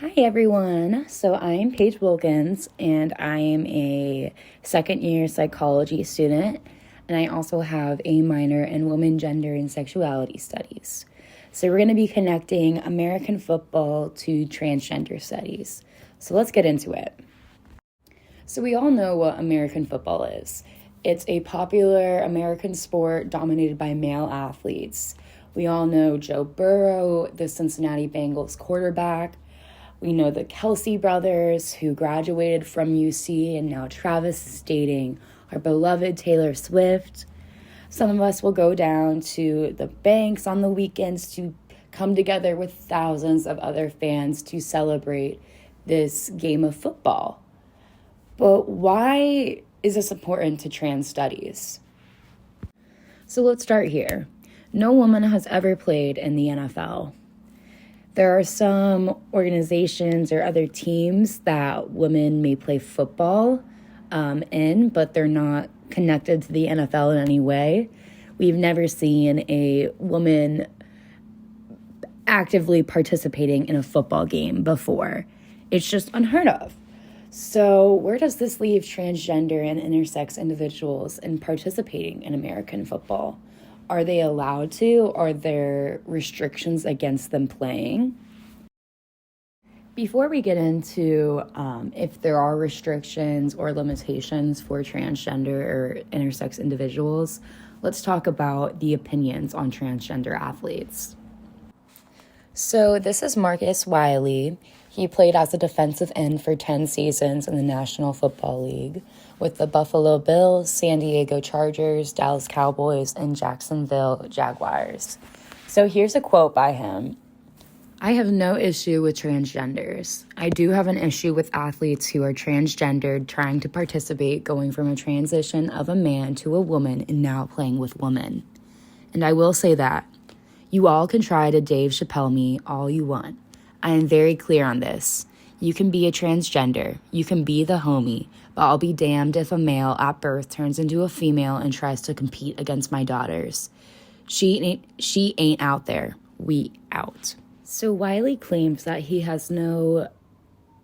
Hi everyone. So I'm Paige Wilkins and I am a second year psychology student, and I also have a minor in women, gender, and sexuality studies. So we're going to be connecting American football to transgender studies. So let's get into it. So we all know what American football is. It's a popular American sport dominated by male athletes. We all know Joe Burrow, the Cincinnati Bengals quarterback. We know the Kelsey brothers, who graduated from UC, and now Travis is dating our beloved Taylor Swift. Some of us will go down to the banks on the weekends to come together with thousands of other fans to celebrate this game of football. But why is this important to trans studies? So let's start here. No woman has ever played in the NFL. There are some organizations or other teams that women may play football in, but they're not connected to the NFL in any way. We've never seen a woman actively participating in a football game before. It's just unheard of. So where does this leave transgender and intersex individuals in participating in American football? Are they allowed to? Are there restrictions against them playing? Before we get into if there are restrictions or limitations for transgender or intersex individuals, let's talk about the opinions on transgender athletes. So this is Marcus Wiley. He played as a defensive end for 10 seasons in the National Football League with the Buffalo Bills, San Diego Chargers, Dallas Cowboys, and Jacksonville Jaguars. So here's a quote by him. I have no issue with transgenders. I do have an issue with athletes who are transgendered trying to participate, going from a transition of a man to a woman and now playing with women. And I will say that you all can try to Dave Chappelle me all you want. I am very clear on this. You can be a transgender. You can be the homie. But I'll be damned if a male at birth turns into a female and tries to compete against my daughters. She ain't out there. We out. So Wiley claims that he has no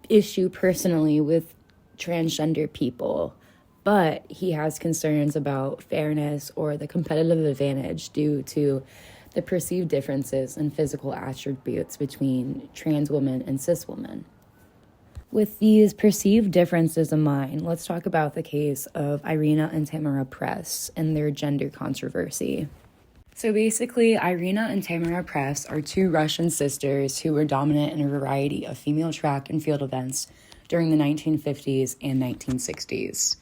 issue personally with transgender people, but he has concerns about fairness or the competitive advantage due to the perceived differences in physical attributes between trans women and cis women. With these perceived differences in mind, let's talk about the case of Irina and Tamara Press and their gender controversy. So basically, Irina and Tamara Press are two Russian sisters who were dominant in a variety of female track and field events during the 1950s and 1960s.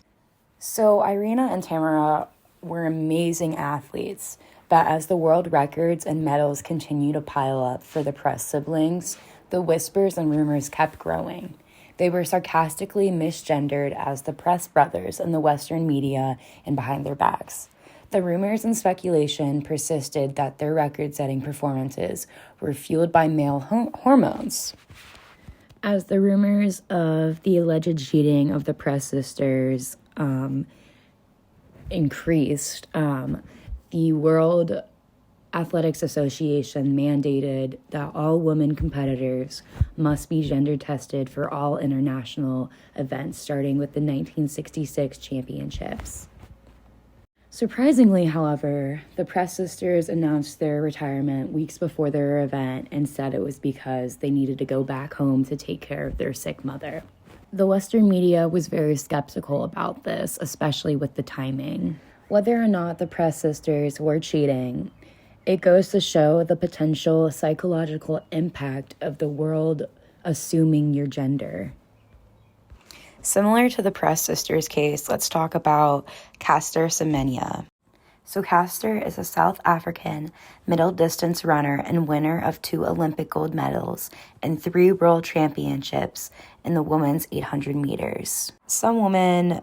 So Irina and Tamara were amazing athletes, but as the world records and medals continue to pile up for the Press siblings, the whispers and rumors kept growing. They were sarcastically misgendered as the Press brothers in the Western media and behind their backs. The rumors and speculation persisted that their record-setting performances were fueled by male hormones. As the rumors of the alleged cheating of the Press sisters increased, the World Athletics Association mandated that all women competitors must be gender tested for all international events, starting with the 1966 championships. Surprisingly, however, the Press sisters announced their retirement weeks before their event and said it was because they needed to go back home to take care of their sick mother. The Western media was very skeptical about this, especially with the timing. Whether or not the Press sisters were cheating, it goes to show the potential psychological impact of the world assuming your gender. Similar to the Press sisters case, let's talk about Caster Semenya. So Caster is a South African middle distance runner and winner of 2 Olympic gold medals and 3 world championships in the women's 800 meters. Some women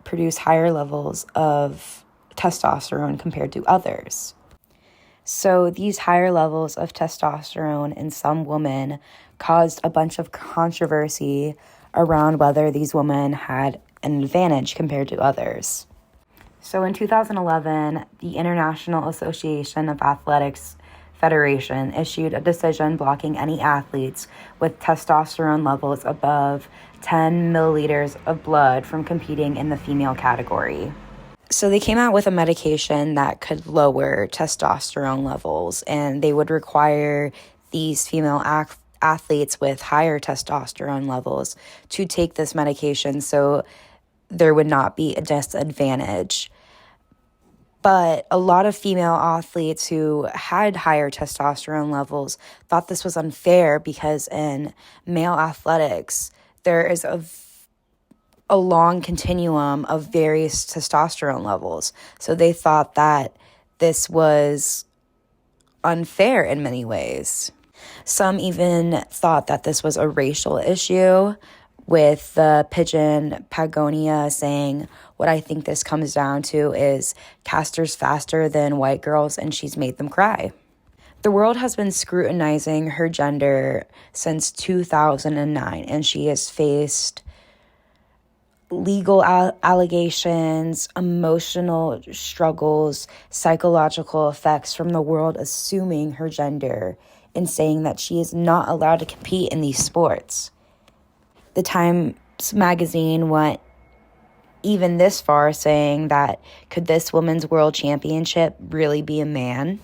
produce higher levels of testosterone compared to others. So these higher levels of testosterone in some women caused a bunch of controversy around whether these women had an advantage compared to others. So in 2011, the International Association of Athletics Federation issued a decision blocking any athletes with testosterone levels above 10 milliliters of blood from competing in the female category. So they came out with a medication that could lower testosterone levels, and they would require these female athletes with higher testosterone levels to take this medication so there would not be a disadvantage. But a lot of female athletes who had higher testosterone levels thought this was unfair because in male athletics, there is a long continuum of various testosterone levels. So they thought that this was unfair in many ways. Some even thought that this was a racial issue, with the pigeon Pagonia saying, "What I think this comes down to is Caster's faster than white girls and she's made them cry." The world has been scrutinizing her gender since 2009, and she has faced legal allegations, emotional struggles, psychological effects from the world assuming her gender and saying that she is not allowed to compete in these sports. The Times magazine went even this far, saying that could this women's world championship really be a man?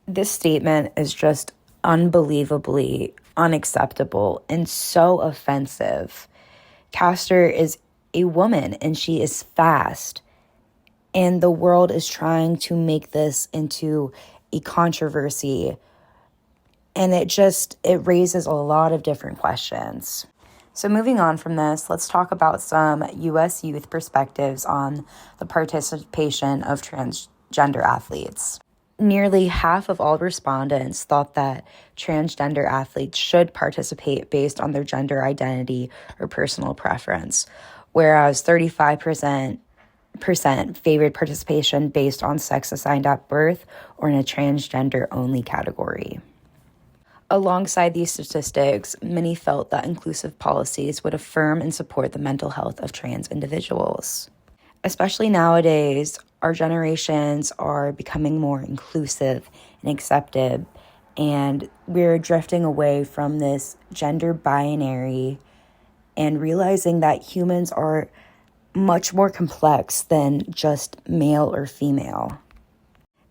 This statement is just unbelievably unacceptable and so offensive. Caster is a woman and she is fast, and the world is trying to make this into a controversy, and it raises a lot of different questions. So moving on from this, let's talk about some U.S. youth perspectives on the participation of transgender athletes. Nearly half of all respondents thought that transgender athletes should participate based on their gender identity or personal preference, whereas 35% favored participation based on sex assigned at birth or in a transgender-only category. Alongside these statistics, many felt that inclusive policies would affirm and support the mental health of trans individuals. Especially nowadays, our generations are becoming more inclusive and accepted, and we're drifting away from this gender binary and realizing that humans are much more complex than just male or female.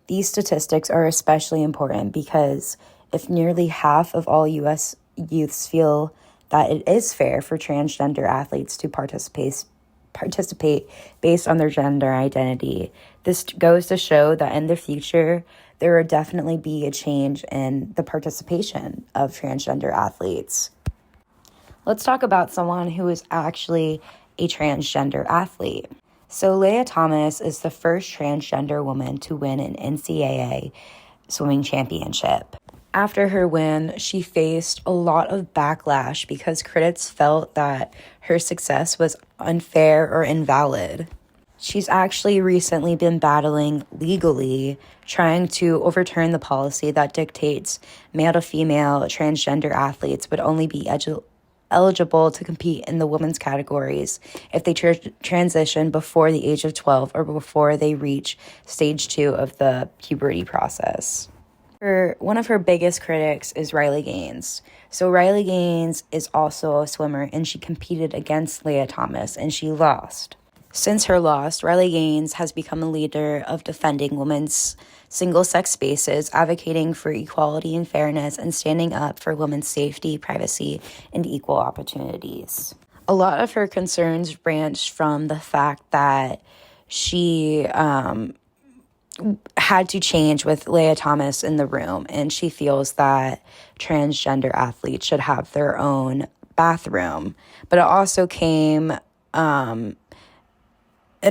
These statistics are especially important because if nearly half of all U.S. youths feel that it is fair for transgender athletes to participate based on their gender identity, this goes to show that in the future, there will definitely be a change in the participation of transgender athletes. Let's talk about someone who is actually a transgender athlete. So Leah Thomas is the first transgender woman to win an NCAA swimming championship. After her win, she faced a lot of backlash because critics felt that her success was unfair or invalid. She's actually recently been battling legally, trying to overturn the policy that dictates male to female transgender athletes would only be eligible to compete in the women's categories if they transition before the age of 12 or before they reach stage 2 of the puberty process. One of her biggest critics is Riley Gaines. So Riley Gaines is also a swimmer, and she competed against Leah Thomas, and she lost. Since her loss, Riley Gaines has become a leader of defending women's single-sex spaces, advocating for equality and fairness, and standing up for women's safety, privacy, and equal opportunities. A lot of her concerns branch from the fact that she had to change with Leah Thomas in the room, and she feels that transgender athletes should have their own bathroom. But it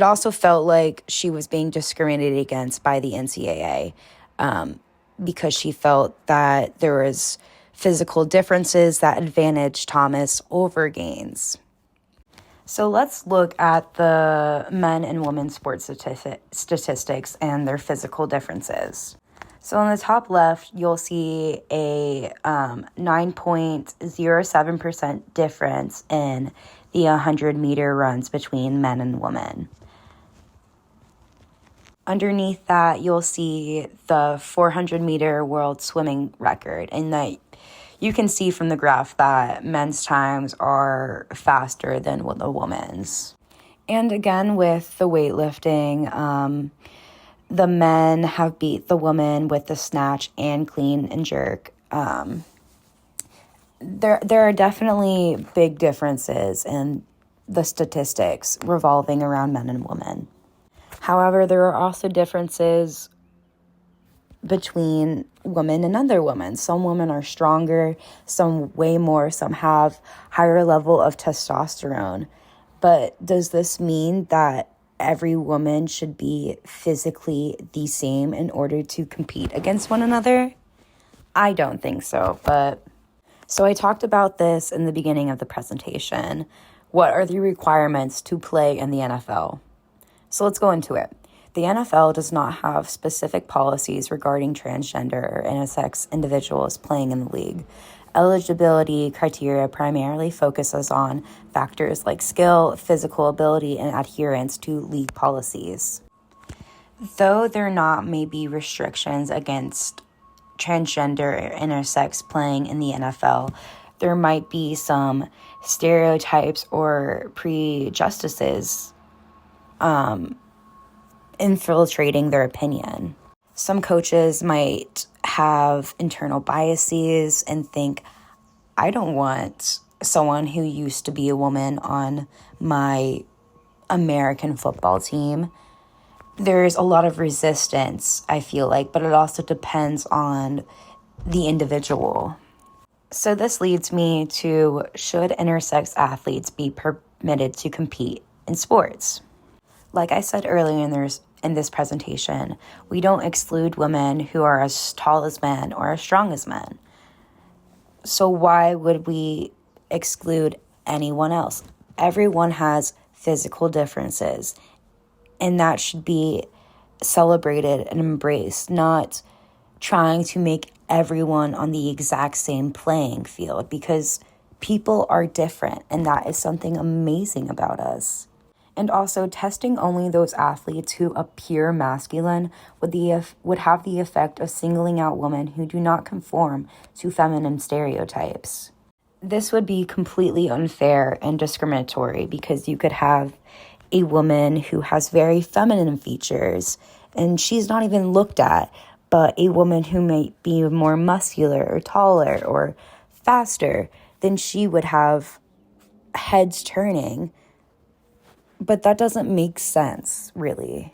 also felt like she was being discriminated against by the NCAA because she felt that there was physical differences that advantaged Thomas over Gaines. So let's look at the men and women sports statistics and their physical differences. So on the top left, you'll see a 9.07% difference in the 100-meter runs between men and women. Underneath that, you'll see the 400-meter world swimming record, and that you can see from the graph that men's times are faster than the women's. And again, with the weightlifting, the men have beat the women with the snatch and clean and jerk. There are definitely big differences in the statistics revolving around men and women. However, there are also differences between women and other women. Some women are stronger, some way more, some have higher level of testosterone. But does this mean that every woman should be physically the same in order to compete against one another? I don't think so, So I talked about this in the beginning of the presentation. What are the requirements to play in the NFL? So let's go into it. The NFL does not have specific policies regarding transgender or intersex individuals playing in the league. Eligibility criteria primarily focuses on factors like skill, physical ability, and adherence to league policies. Though there not may be restrictions against transgender or intersex playing in the NFL, there might be some stereotypes or prejudices infiltrating their opinion. Some coaches might have internal biases and think, I don't want someone who used to be a woman on my American football team. There's a lot of resistance, I feel like, but it also depends on the individual. So this leads me to, should intersex athletes be permitted to compete in sports? Like I said earlier in this presentation, we don't exclude women who are as tall as men or as strong as men. So why would we exclude anyone else? Everyone has physical differences, and that should be celebrated and embraced, not trying to make everyone on the exact same playing field, because people are different, and that is something amazing about us. And also, testing only those athletes who appear masculine would have the effect of singling out women who do not conform to feminine stereotypes. This would be completely unfair and discriminatory, because you could have a woman who has very feminine features and she's not even looked at, but a woman who might be more muscular or taller or faster, then she would have heads turning. But that doesn't make sense, really.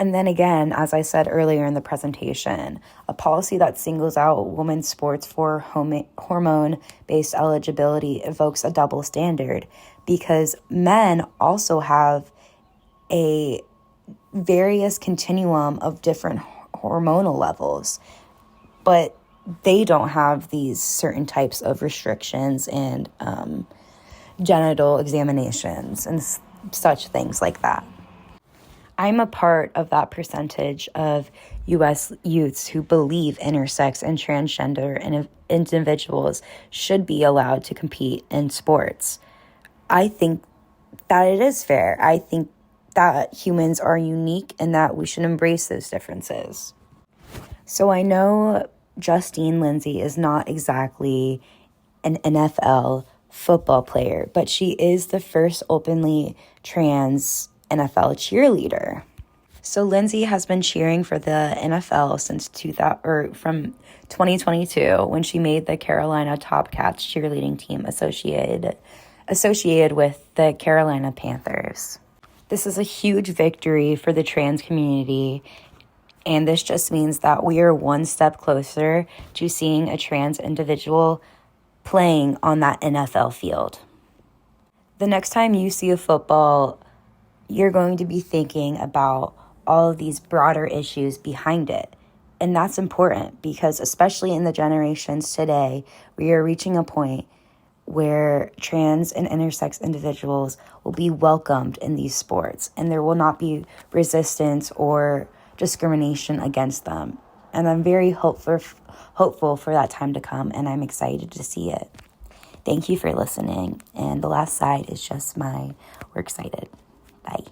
And then again, as I said earlier in the presentation, a policy that singles out women's sports for hormone-based eligibility evokes a double standard, because men also have a various continuum of different hormonal levels, but they don't have these certain types of restrictions and genital examinations and such things like that. I'm a part of that percentage of U.S. youths who believe intersex and transgender individuals should be allowed to compete in sports. I think that it is fair. I think that humans are unique and that we should embrace those differences. So I know Justine Lindsay is not exactly an NFL football player, but she is the first openly trans NFL cheerleader. So Lindsay has been cheering for the NFL since from 2022, when she made the Carolina Top Cats cheerleading team associated with the Carolina Panthers. This is a huge victory for the trans community, and this just means that we are one step closer to seeing a trans individual playing on that NFL field. The next time you see a football, you're going to be thinking about all of these broader issues behind it. And that's important, because especially in the generations today, we are reaching a point where trans and intersex individuals will be welcomed in these sports, and there will not be resistance or discrimination against them. And I'm very hopeful for that time to come, and I'm excited to see it. Thank you for listening. And the last slide is just we're excited. Bye.